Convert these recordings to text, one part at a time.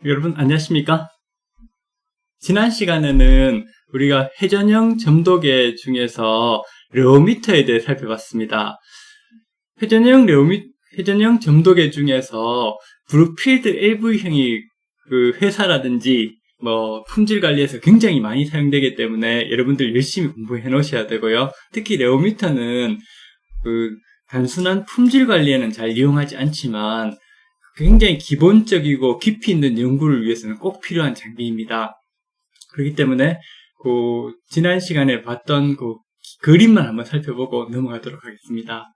여러분 안녕하십니까? 지난 시간에는 우리가 회전형 점도계 중에서 레오미터에 대해 살펴봤습니다. 회전형 점도계 중에서 브룩필드 LV형이 그 회사라든지 품질 관리에서 굉장히 많이 사용되기 때문에 여러분들 열심히 공부해 놓으셔야 되고요. 특히 레오미터는 단순한 품질 관리에는 잘 이용하지 않지만 굉장히 기본적이고 깊이 있는 연구를 위해서는 꼭 필요한 장비입니다. 그렇기 때문에 지난 시간에 봤던 그림만 한번 살펴보고 넘어가도록 하겠습니다.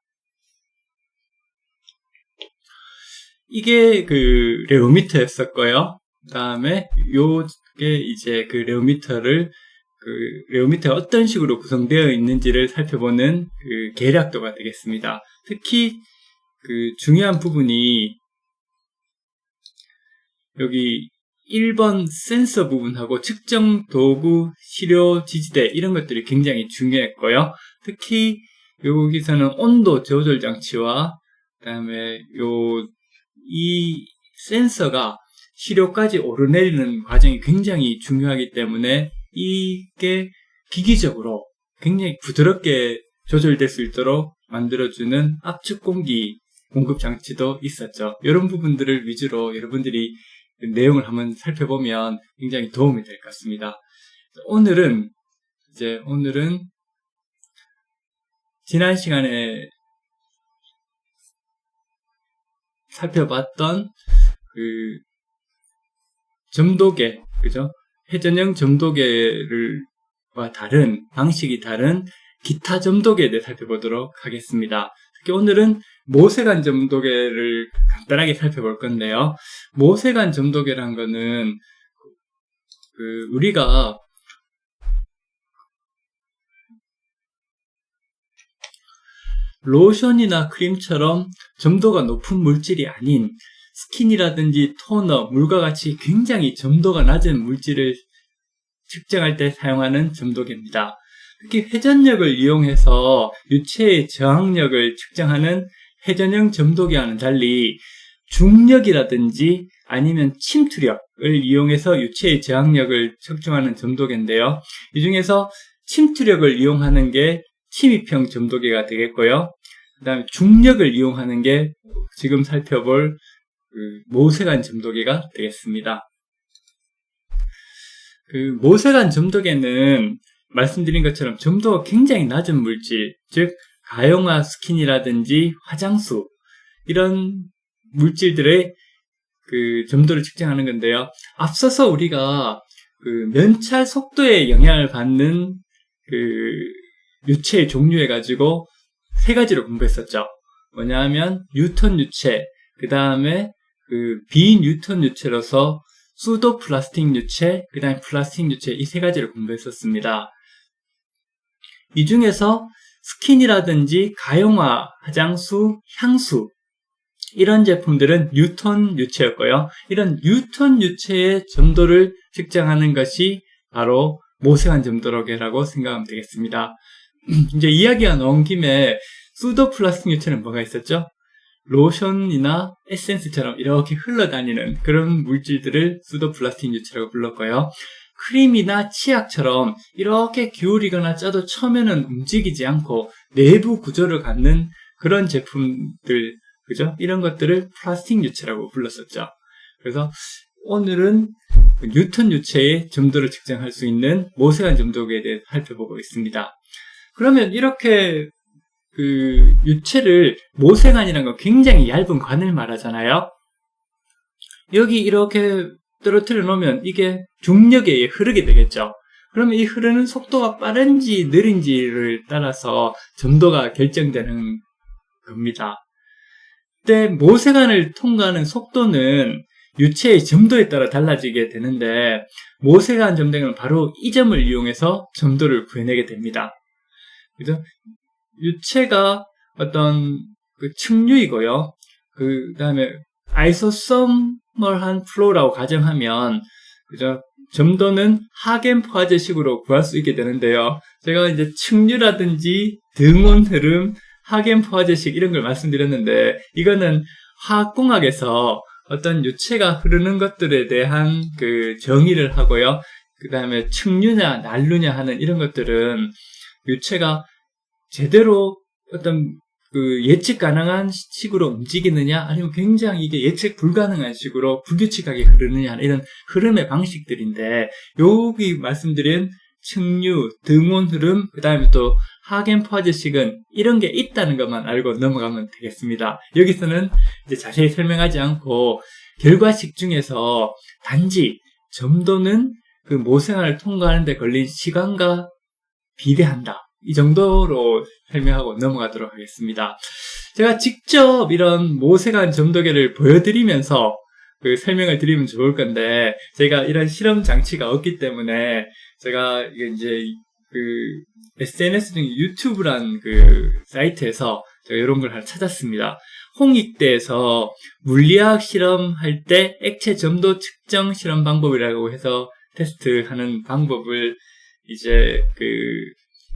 이게 레오미터였었고요. 그 다음에 요게 이제 레오미터가 어떤 식으로 구성되어 있는지를 살펴보는 계략도가 되겠습니다. 특히 중요한 부분이 여기 1번 센서 부분하고 측정 도구, 시료 지지대 이런 것들이 굉장히 중요했고요. 특히 여기서는 온도 조절 장치와 그다음에 이 센서가 시료까지 오르내리는 과정이 굉장히 중요하기 때문에 이게 기기적으로 굉장히 부드럽게 조절될 수 있도록 만들어주는 압축 공기 공급 장치도 있었죠. 이런 부분들을 위주로 여러분들이 내용을 한번 살펴보면 굉장히 도움이 될 것 같습니다. 오늘은 지난 시간에 살펴봤던 점도계, 그죠? 회전형 점도계와 방식이 다른 기타 점도계에 대해 살펴보도록 하겠습니다. 특히 오늘은 모세관 점도계를 간단하게 살펴볼 건데요. 모세관 점도계란 거는 우리가 로션이나 크림처럼 점도가 높은 물질이 아닌 스킨이라든지 토너, 물과 같이 굉장히 점도가 낮은 물질을 측정할 때 사용하는 점도계입니다. 특히 회전력을 이용해서 유체의 저항력을 측정하는 회전형 점도계와는 달리 중력이라든지 아니면 침투력을 이용해서 유체의 저항력을 측정하는 점도계인데요. 이 중에서 침투력을 이용하는 게 침입형 점도계가 되겠고요. 그 다음에 중력을 이용하는 게 지금 살펴볼 모세관 점도계가 되겠습니다. 모세관 점도계는 말씀드린 것처럼 점도가 굉장히 낮은 물질, 즉 가용화 스킨이라든지 화장수 이런 물질들의 점도를 측정하는 건데요. 앞서서 우리가 면찰 속도에 영향을 받는 유체의 종류해 가지고 세 가지로 공부했었죠. 뭐냐 하면 뉴턴 유체, 그 다음에 비뉴턴 유체로서 수도 플라스틱 유체, 그 다음에 플라스틱 유체 이 세 가지를 공부했었습니다. 이 중에서 스킨이라든지 가용화, 화장수, 향수 이런 제품들은 뉴턴 유체였고요. 이런 뉴턴 유체의 점도를 측정하는 것이 바로 모세관 점도계라고 생각하면 되겠습니다. 이제 이야기가 나온 김에 수도 플라스틱 유체는 뭐가 있었죠? 로션이나 에센스처럼 이렇게 흘러다니는 그런 물질들을 수도 플라스틱 유체라고 불렀고요. 크림이나 치약처럼 이렇게 기울이거나 짜도 처음에는 움직이지 않고 내부 구조를 갖는 그런 제품들, 그죠? 이런 것들을 플라스틱 유체라고 불렀었죠. 그래서 오늘은 뉴턴 유체의 점도를 측정할 수 있는 모세관 점도계에 대해 살펴보고 있습니다. 그러면 이렇게 유체를 모세관이라는 건 굉장히 얇은 관을 말하잖아요. 여기 이렇게 떨어뜨려 놓으면 이게 중력에 의해 흐르게 되겠죠. 그러면 이 흐르는 속도가 빠른지 느린지를 따라서 점도가 결정되는 겁니다. 근데 모세관을 통과하는 속도는 유체의 점도에 따라 달라지게 되는데 모세관 점도계는 바로 이 점을 이용해서 점도를 구해내게 됩니다. 그죠? 유체가 어떤 층류이고요. 그 다음에 아이소서멀한 플로우라고 가정하면, 그죠? 점도는 하겐포화제식으로 구할 수 있게 되는데요. 제가 이제 층류라든지 등온 흐름, 하겐포화제식 이런 걸 말씀드렸는데, 이거는 화학공학에서 어떤 유체가 흐르는 것들에 대한 그 정의를 하고요. 그 다음에 측류냐, 난류냐 하는 이런 것들은 유체가 제대로 어떤 그 예측 가능한 식으로 움직이느냐, 아니면 굉장히 이게 예측 불가능한 식으로 불규칙하게 흐르느냐, 이런 흐름의 방식들인데, 여기 말씀드린 측류, 등온 흐름, 그 다음에 또 하겐파즈식은 이런 게 있다는 것만 알고 넘어가면 되겠습니다. 여기서는 이제 자세히 설명하지 않고, 결과식 중에서 단지 점도는 그 모생활을 통과하는 데 걸린 시간과 비례한다. 이 정도로 설명하고 넘어가도록 하겠습니다. 제가 직접 이런 모세관 점도계를 보여드리면서 그 설명을 드리면 좋을 건데, 제가 이런 실험 장치가 없기 때문에 제가 이제 그 SNS 중 유튜브란 그 사이트에서 제가 이런 걸 하나 찾았습니다. 홍익대에서 물리학 실험할 때 액체 점도 측정 실험 방법이라고 해서 테스트하는 방법을 이제 그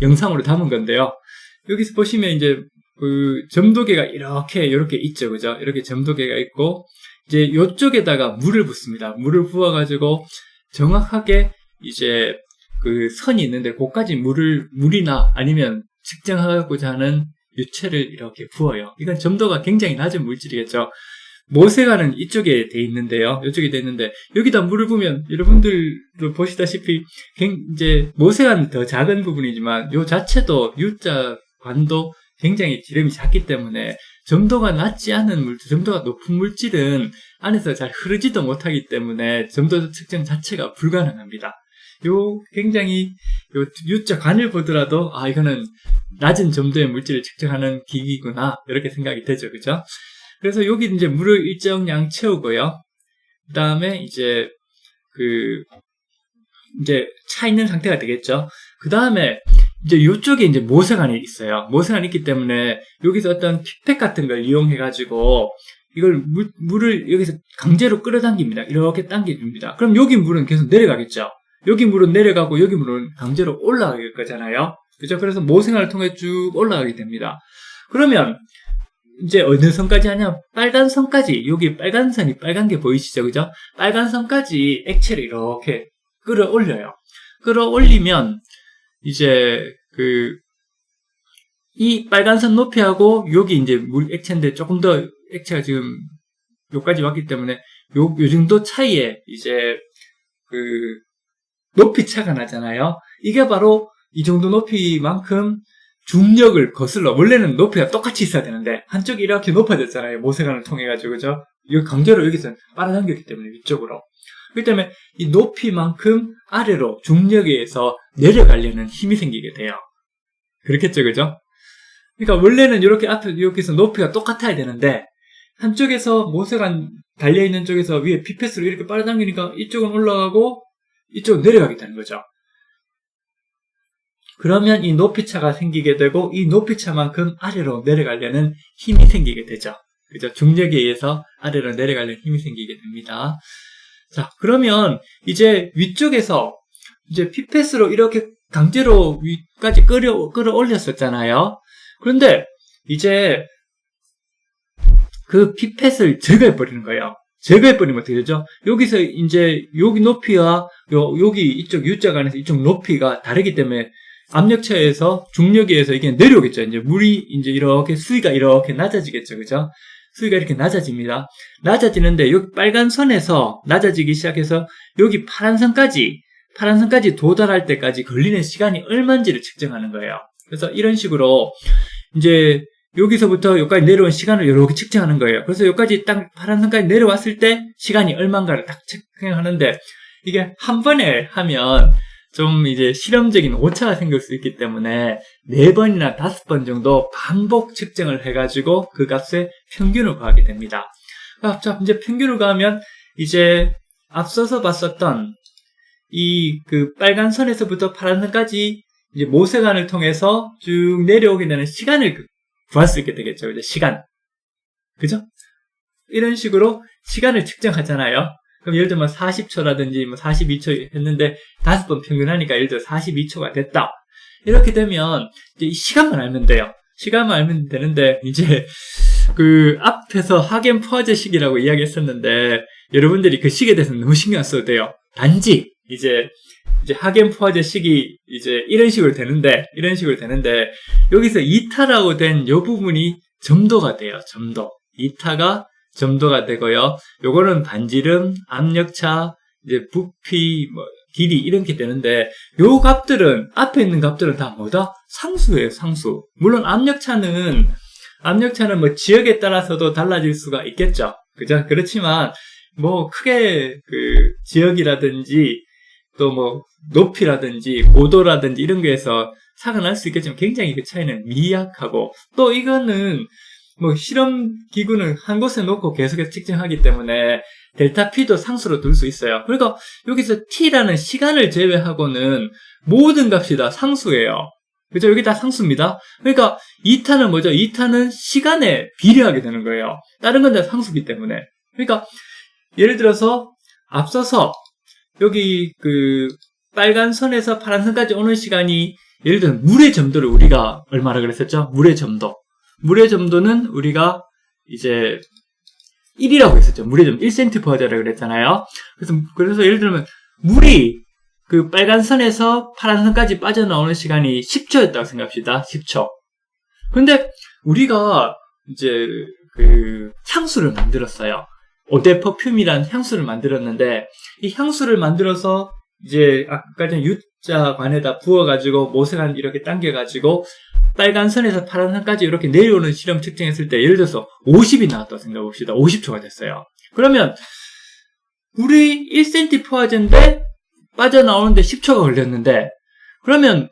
영상으로 담은 건데요. 여기서 보시면 이제 그 점도계가 이렇게 있죠, 그죠? 이렇게 점도계가 있고, 이제 요쪽에다가 물을 붓습니다. 물을 부어가지고 정확하게 이제 그 선이 있는데, 그까지 물이나 아니면 측정하고자 하는 유체를 이렇게 부어요. 이건 점도가 굉장히 낮은 물질이겠죠. 모세관은 이쪽에 돼 있는데요. 이쪽에 돼 있는데, 여기다 물을 부으면 여러분들도 보시다시피 이제 모세관은 더 작은 부분이지만 요 자체도 U자 관도 굉장히 지름이 작기 때문에 점도가 낮지 않은 물질, 점도가 높은 물질은 안에서 잘 흐르지도 못하기 때문에 점도 측정 자체가 불가능합니다. 굉장히 U자 관을 보더라도 이거는 낮은 점도의 물질을 측정하는 기기구나, 이렇게 생각이 되죠, 그죠? 그래서 여기 이제 물을 일정량 채우고요. 그 다음에 이제 이제 차 있는 상태가 되겠죠. 그 다음에 이제 이쪽에 이제 모세관이 있어요. 모세관이 있기 때문에 여기서 어떤 피펫 같은 걸 이용해가지고 이걸 물을 여기서 강제로 끌어당깁니다. 이렇게 당겨줍니다. 그럼 여기 물은 계속 내려가겠죠. 여기 물은 내려가고 여기 물은 강제로 올라갈 거잖아요. 그죠? 그래서 모세관을 통해 쭉 올라가게 됩니다. 그러면 이제 어느 선까지 하냐? 빨간 선까지, 여기 빨간 선이 빨간 게 보이시죠? 그죠? 빨간 선까지 액체를 이렇게 끌어올려요. 끌어올리면 이제 이 빨간 선 높이하고 여기 이제 물 액체인데 조금 더 액체가 지금 여기까지 왔기 때문에 요 정도 차이에 이제 높이 차가 나잖아요. 이게 바로 이 정도 높이만큼 중력을 거슬러, 원래는 높이가 똑같이 있어야 되는데 한쪽이 이렇게 높아졌잖아요. 모세관을 통해 가지고, 그죠? 이거 강제로 여기서 빨아당겼기 때문에 위쪽으로. 그렇기 때문에 이 높이만큼 아래로 중력에 의해서 내려가려는 힘이 생기게 돼요. 그렇겠죠, 그죠? 그러니까 원래는 이렇게 앞에 여기서 높이가 똑같아야 되는데 한쪽에서 모세관 달려있는 쪽에서 위에 피펫으로 이렇게 빨아당기니까 이쪽은 올라가고 이쪽은 내려가겠다는 거죠. 그러면 이 높이차가 생기게 되고 이 높이차만큼 아래로 내려가려는 힘이 생기게 되죠. 그죠? 중력에 의해서 아래로 내려가려는 힘이 생기게 됩니다. 자, 그러면 이제 위쪽에서 이제 피펫으로 이렇게 강제로 위까지 끌어올렸었잖아요. 그런데 이제 그 피펫을 제거해버리는 거예요. 제거해버리면 어떻게 되죠? 여기서 이제 여기 높이와 여기 이쪽 U자가 안에서 이쪽 높이가 다르기 때문에 압력차에서 중력에 의해서 이게 내려오겠죠. 이제 물이 이제 이렇게 수위가 이렇게 낮아지겠죠. 그죠? 수위가 이렇게 낮아집니다. 낮아지는데 여기 빨간 선에서 낮아지기 시작해서 여기 파란 선까지 도달할 때까지 걸리는 시간이 얼마인지를 측정하는 거예요. 그래서 이런 식으로 이제 여기서부터 여기까지 내려온 시간을 이렇게 측정하는 거예요. 그래서 여기까지 딱 파란 선까지 내려왔을 때 시간이 얼마인가를 딱 측정하는데 이게 한 번에 하면 좀 이제 실험적인 오차가 생길 수 있기 때문에 4번이나 5번 정도 반복 측정을 해가지고 그 값의 평균을 구하게 됩니다. 자, 이제 평균을 구하면 이제 앞서서 봤었던 이 빨간 선에서부터 파란 선까지 이제 모세관을 통해서 쭉 내려오게 되는 시간을 구할 수 있게 되겠죠. 이제 시간. 그죠? 이런 식으로 시간을 측정하잖아요. 그럼 예를 들면 40초라든지 42초 했는데 5번 평균하니까 예를 들어 42초가 됐다. 이렇게 되면 이제 이 시간만 알면 돼요. 시간만 알면 되는데 이제 그 앞에서 하겐-포아제 식이라고 이야기했었는데 여러분들이 그 식에 대해서는 너무 신경 안 써도 돼요. 단지 이제 하겐-포아제 식이 이제 이런 식으로 되는데 여기서 이타라고 된 요 부분이 점도가 돼요. 점도. 이타가 점도가 되고요. 요거는 반지름, 압력차, 이제 부피, 뭐 길이 이렇게 되는데 요 값들은 앞에 있는 값들은 다 뭐다? 상수예요. 상수. 물론 압력차는 뭐 지역에 따라서도 달라질 수가 있겠죠. 그죠? 그렇지만 뭐 크게 그 지역이라든지 또 뭐 높이라든지 고도라든지 이런 거에서 차가 날 수 있겠지만 굉장히 그 차이는 미약하고 또 이거는 뭐 실험 기구는 한 곳에 놓고 계속해서 측정하기 때문에 델타 P도 상수로 둘 수 있어요. 그러니까 여기서 T라는 시간을 제외하고는 모든 값이 다 상수예요. 그죠? 여기 다 상수입니다. 그러니까 이타는 뭐죠? 이타는 시간에 비례하게 되는 거예요. 다른 건 다 상수기 때문에. 그러니까 예를 들어서 앞서서 여기 그 빨간 선에서 파란 선까지 오는 시간이 예를 들어 물의 점도를 우리가 얼마나 그랬었죠? 물의 점도. 물의 점도는 우리가 이제 1이라고 했었죠. 물의 점도 1cm/S라고 그랬잖아요. 그래서 예를 들면 물이 그 빨간 선에서 파란 선까지 빠져나오는 시간이 10초였다고 생각합시다. 10초. 근데 우리가 이제 그 향수를 만들었어요. 오데 퍼퓸이라는 향수를 만들었는데 이 향수를 만들어서 이제 아까 전에 U자관에다 부어가지고 모세관 이렇게 당겨가지고 빨간 선에서 파란 선까지 이렇게 내려오는 실험 측정했을 때 예를 들어서 50이 나왔다고 생각해 봅시다. 50초가 됐어요. 그러면 물이 1cm/S인데 빠져나오는데 10초가 걸렸는데 그러면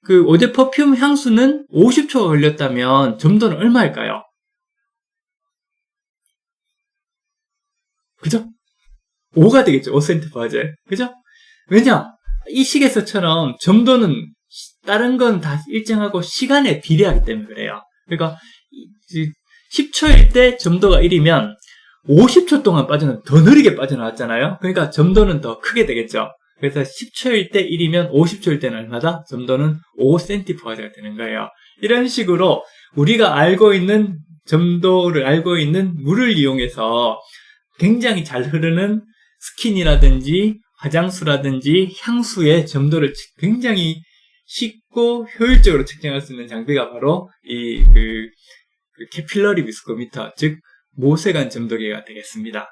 그 오데 퍼퓸 향수는 50초가 걸렸다면 점도는 얼마일까요? 그죠? 5가 되겠죠. 5cm/S. 그죠? 왜냐? 이 식에서처럼 점도는 다른 건 다 일정하고 시간에 비례하기 때문에 그래요. 그러니까 10초일 때 점도가 1이면 50초 동안 더 느리게 빠져나왔잖아요. 그러니까 점도는 더 크게 되겠죠. 그래서 10초일 때 1이면 50초일 때는 얼마다? 점도는 5cm/S가 되는 거예요. 이런 식으로 우리가 알고 있는 점도를 알고 있는 물을 이용해서 굉장히 잘 흐르는 스킨이라든지 화장수라든지 향수의 점도를 굉장히 쉽고 효율적으로 측정할 수 있는 장비가 바로 그 캐필러리 비스코미터, 즉 모세관 점도계가 되겠습니다.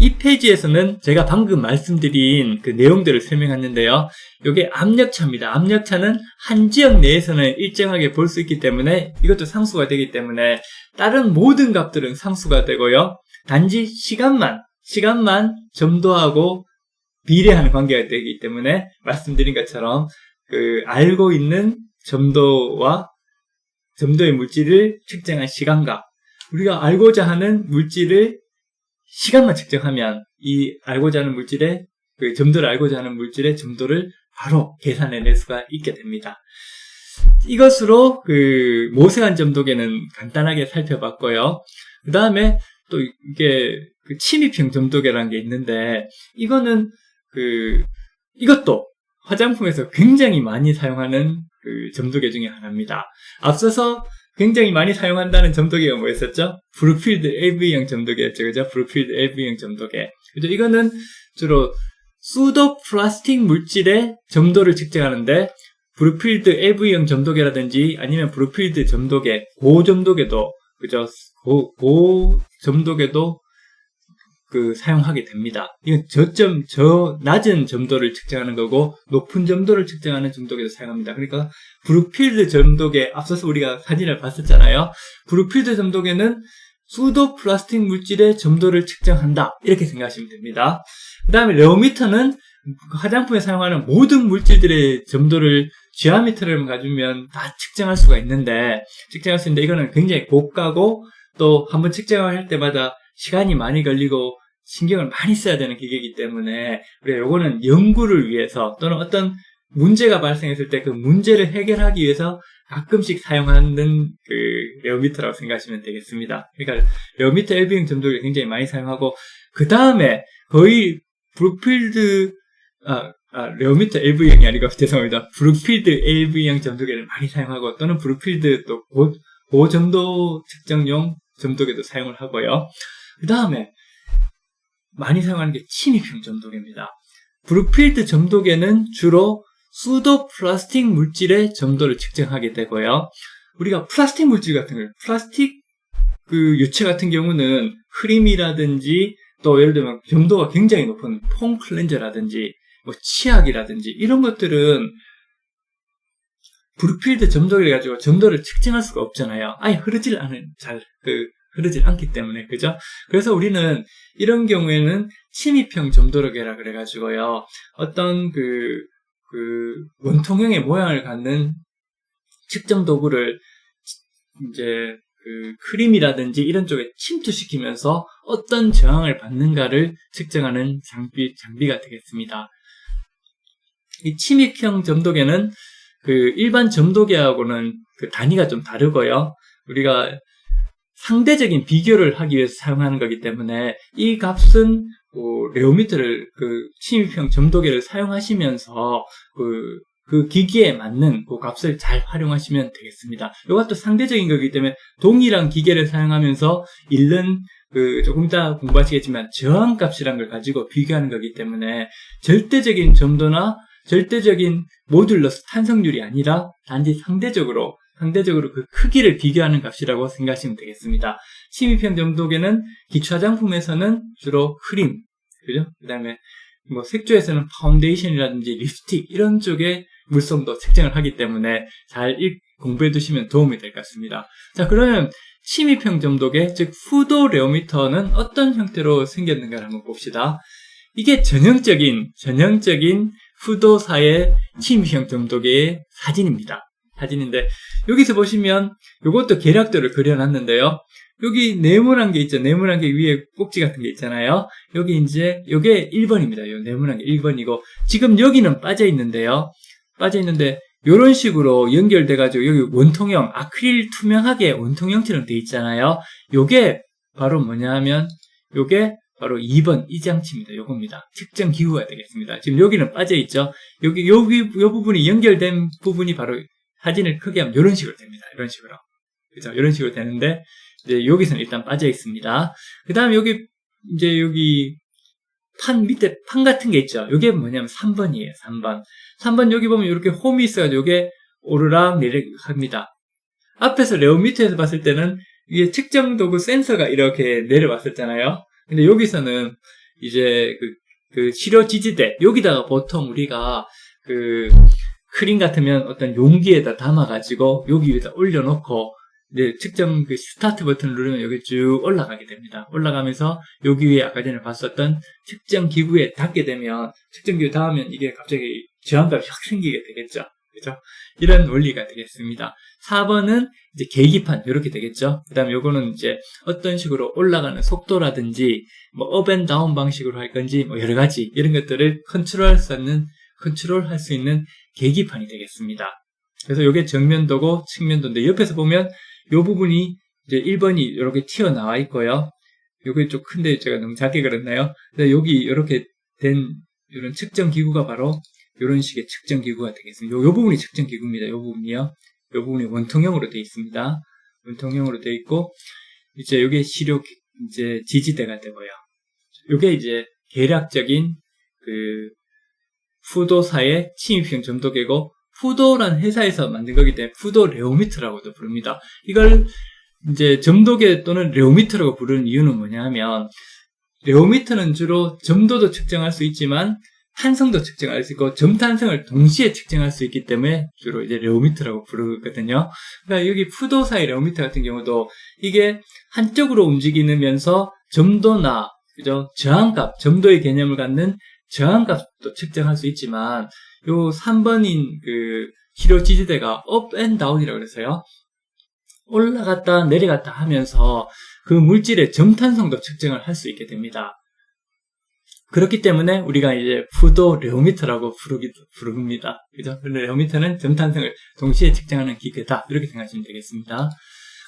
이 페이지에서는 제가 방금 말씀드린 그 내용들을 설명했는데요. 이게 압력차입니다. 압력차는 한 지역 내에서는 일정하게 볼 수 있기 때문에 이것도 상수가 되기 때문에 다른 모든 값들은 상수가 되고요. 단지 시간만 점도하고 비례하는 관계가 되기 때문에 말씀드린 것처럼 그 알고 있는 점도와 점도의 물질을 측정한 시간과 우리가 알고자 하는 물질을 시간만 측정하면 이 알고자 하는 물질의 그 점도를 알고자 하는 물질의 점도를 바로 계산해낼 수가 있게 됩니다. 이것으로 그 모세관 점도계는 간단하게 살펴봤고요. 그 다음에 또 이게 그 침입형 점도계라는 게 있는데 이거는 이것도 화장품에서 굉장히 많이 사용하는 그 점도계 중에 하나입니다. 앞서서 굉장히 많이 사용한다는 점도계가 뭐였었죠? 브루필드 AV형 점도계였죠. 그죠? 브루필드 AV형 점도계. 그죠? 이거는 주로 수도 플라스틱 물질의 점도를 측정하는데 브루필드 AV형 점도계라든지 아니면 브루필드 점도계, 고점도계도 그죠? 고점도계도 사용하게 됩니다. 이건 낮은 점도를 측정하는 거고, 높은 점도를 측정하는 점도계도 사용합니다. 그러니까, 브루필드 점도계, 앞서서 우리가 사진을 봤었잖아요. 브루필드 점도계는 수도 플라스틱 물질의 점도를 측정한다. 이렇게 생각하시면 됩니다. 그 다음에 레오미터는 화장품에 사용하는 모든 물질들의 점도를 지아미터를 가지면 다 측정할 수가 있는데, 이거는 굉장히 고가고, 또 한번 측정을 할 때마다 시간이 많이 걸리고 신경을 많이 써야 되는 기계이기 때문에 우리가 요거는 연구를 위해서 또는 어떤 문제가 발생했을 때 그 문제를 해결하기 위해서 가끔씩 사용하는 레오미터라고 생각하시면 되겠습니다. 그러니까 레오미터 LB형 점도기를 굉장히 많이 사용하고 그 다음에 거의 브루필드 레오미터 LV형이 아니고 죄송합니다. 브룩필드 LV형 점도계를 많이 사용하고 또는 브룩필드 또 고점도 측정용 점도계도 사용을 하고요. 그 다음에 많이 사용하는 게 침입형 점도계입니다. 브룩필드 점도계는 주로 수도 플라스틱 물질의 점도를 측정하게 되고요. 우리가 플라스틱 물질 같은 걸, 플라스틱 그 유체 같은 경우는 흐림이라든지 또 예를 들면 점도가 굉장히 높은 폼 클렌저라든지 뭐 치약이라든지 이런 것들은 브룩필드 점도기를 가지고 점도를 측정할 수가 없잖아요. 아예 흐르질 않기 때문에, 그죠? 그래서 우리는 이런 경우에는 침입형 점도계라 그래가지고요. 어떤 원통형의 모양을 갖는 측정 도구를 이제 크림이라든지 이런 쪽에 침투시키면서 어떤 저항을 받는가를 측정하는 장비가 되겠습니다. 이 침입형 점도계는 일반 점도계하고는 단위가 좀 다르고요. 우리가 상대적인 비교를 하기 위해서 사용하는 거기 때문에 이 값은 레오미터를 침입형 점도계를 사용하시면서 그 기기에 맞는 그 값을 잘 활용하시면 되겠습니다. 이것도 상대적인 거기 때문에 동일한 기계를 사용하면서 잃는 조금 이따 공부하시겠지만 저항값이란 걸 가지고 비교하는 거기 때문에 절대적인 점도나 절대적인 모듈러스 탄성률이 아니라 단지 상대적으로 그 크기를 비교하는 값이라고 생각하시면 되겠습니다. 침입형 점도계는 기초 화장품에서는 주로 크림, 그죠? 그 다음에 뭐 색조에서는 파운데이션이라든지 립스틱 이런 쪽의 물성도 측정을 하기 때문에 잘 공부해 두시면 도움이 될 것 같습니다. 자, 그러면 침입형 점도계, 즉 후도 레오미터는 어떤 형태로 생겼는가를 한번 봅시다. 이게 전형적인 후도사의 침입형 점도계의 사진인데 여기서 보시면 이것도 계략도를 그려놨는데요. 여기 네모난 게 있죠. 네모난 게 위에 꼭지 같은 게 있잖아요. 여기 이제 요게 1번입니다. 요 네모난 게 1번이고 지금 여기는 빠져 있는데 요런 식으로 연결돼 가지고 여기 원통형 아크릴 투명하게 원통형처럼 돼 있잖아요. 요게 바로 뭐냐면 요게 바로 2번 이 장치입니다. 요겁니다. 측정 기구가 되겠습니다. 지금 여기는 빠져 있죠. 여기 요 부분이 연결된 부분이 바로 사진을 크게 하면 이런 식으로 됩니다. 이런 식으로. 그죠? 이런 식으로 되는데, 이제 여기서는 일단 빠져 있습니다. 그 다음에 여기 밑에 판 같은 게 있죠? 이게 뭐냐면 3번이에요. 3번 여기 보면 이렇게 홈이 있어가지고 이게 오르락 내리락 합니다. 앞에서 레오미터에서 봤을 때는 이게 측정 도구 센서가 이렇게 내려왔었잖아요. 근데 여기서는 이제 시료 지지대, 여기다가 보통 우리가 크림 같으면 어떤 용기에다 담아가지고 여기 위에다 올려놓고 이제 측정 스타트 버튼을 누르면 여기 쭉 올라가게 됩니다. 올라가면서 여기 위에 아까 전에 봤었던 측정 기구에 닿게 되면 측정 기구 닿으면 이게 갑자기 저항값이 확 생기게 되겠죠. 그죠? 이런 원리가 되겠습니다. 4번은 이제 계기판 이렇게 되겠죠. 그 다음에 요거는 이제 어떤 식으로 올라가는 속도라든지 뭐 업 앤 다운 방식으로 할 건지 뭐 여러 가지 이런 것들을 컨트롤할 수 있는 계기판이 되겠습니다. 그래서 이게 정면도고 측면도인데 옆에서 보면 이 부분이 이제 1번이 이렇게 튀어나와 있고요. 요게 좀 큰데 제가 너무 작게 그렸나요? 여기 이렇게 된 이런 측정 기구가 바로 이런 식의 측정 기구가 되겠습니다. 요 부분이 측정 기구입니다. 요 부분이요. 요 부분이 원통형으로 되어 있습니다. 원통형으로 되어 있고 이제 요게 시료 이제 지지대가 되고요. 요게 이제 계략적인 후도사의 침입형 점도계고 후도란 회사에서 만든 거기 때문에 후도 레오미터라고도 부릅니다. 이걸 이제 점도계 또는 레오미터라고 부르는 이유는 뭐냐면 레오미터는 주로 점도도 측정할 수 있지만 탄성도 측정할 수 있고 점탄성을 동시에 측정할 수 있기 때문에 주로 이제 레오미터라고 부르거든요. 그러니까 여기 후도사의 레오미터 같은 경우도 이게 한쪽으로 움직이면서 점도나 그죠? 저항값, 점도의 개념을 갖는 저항값도 측정할 수 있지만 요 3번인 시료 지지대가 업 앤 다운이라고 그래서요. 올라갔다 내려갔다 하면서 그 물질의 점탄성도 측정을 할 수 있게 됩니다. 그렇기 때문에 우리가 이제 후도 레오미터라고 부릅니다. 그죠? 레오미터는 점탄성을 동시에 측정하는 기계다. 이렇게 생각하시면 되겠습니다.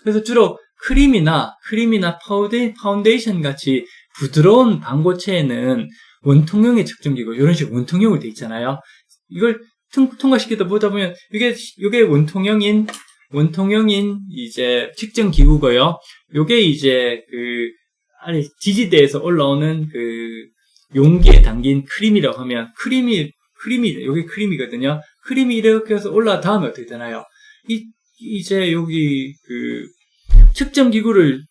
그래서 주로 크림이나 파운데이션 같이 부드러운 반고체에는 원통형의 측정기구, 이런 식으로 원통형으로 돼 있잖아요. 이걸 통과시키다 보다 보면, 이게 원통형인 이제 측정기구고요. 요게 이제 아래 지지대에서 올라오는 용기에 담긴 크림이라고 하면, 요게 크림이거든요. 크림이 이렇게 해서 올라간 다음에 어떻게 되나요? 이제 여기 측정기구를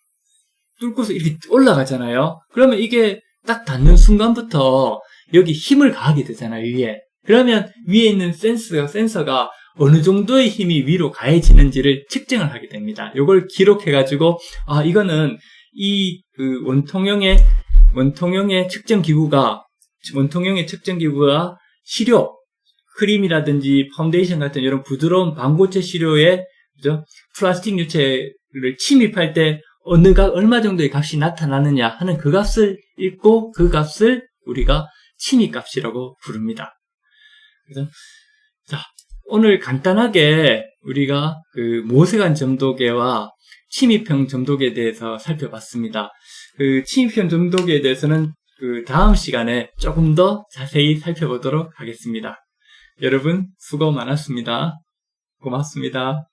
뚫고서 이렇게 올라가잖아요. 그러면 이게 딱 닿는 순간부터 여기 힘을 가하게 되잖아요, 위에. 그러면 위에 있는 센서가 어느 정도의 힘이 위로 가해지는지를 측정을 하게 됩니다. 요걸 기록해가지고, 이거는 원통형의 측정기구가 시료, 크림이라든지 파운데이션 같은 이런 부드러운 반고체 시료에, 그죠? 플라스틱 유체를 침입할 때 얼마 정도의 값이 나타나느냐 하는 그 값을 읽고 그 값을 우리가 침입값이라고 부릅니다. 그래서 자, 오늘 간단하게 우리가 모세관 점도계와 침입형 점도계에 대해서 살펴봤습니다. 침입형 점도계에 대해서는 다음 시간에 조금 더 자세히 살펴보도록 하겠습니다. 여러분 수고 많았습니다. 고맙습니다.